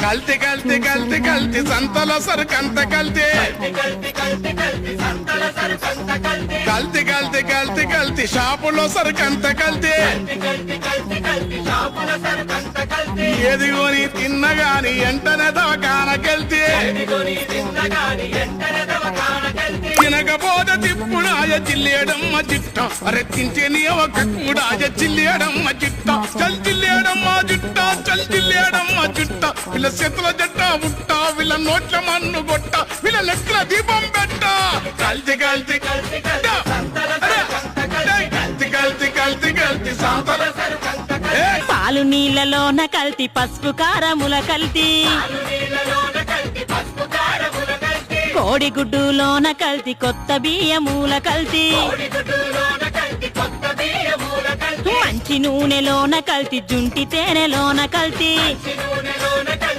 కల్తీ కల్తీ కల్తీ కల్తీ సంతల సరుకంత కల్తీ కల్తీ కల్తీ కల్తీ కల్తీ షాపులో సరుకంత కల్తీ ఎదిగోని తిన్నగాని ఎంటనే దవకానకెళ్తే తినకపోతే తిప్పుడాయ చిల్లేయడమ్మ చిట్ట అరే తింటే నీ ఒక కూడాయ చిల్లేయడమ్మ చిట్ట చల్ చిల్లేయడమ్మ జుట్ట చల్ చిల్లేయడమ్మ చుట్ట వీళ్ళ చేతుల జట్ట బుట్ట వీళ్ళ నోట్ల మన్ను గొట్ట వీళ్ళ లెక్కల దీపం పెట్ట కల్తీ కల్తీ కల్తీ కల్తీ కల్తీ కల్తీ సాంతల పాలు నీళ్ళలోన కల్తీ పసుపు కారముల కల్తీ కోడిగుడ్డులోన కల్తీ కొత్త బియ్యమూల కల్తీ మంచి నూనెలోన కల్తీ జుంటి తేనెలోన కల్తీ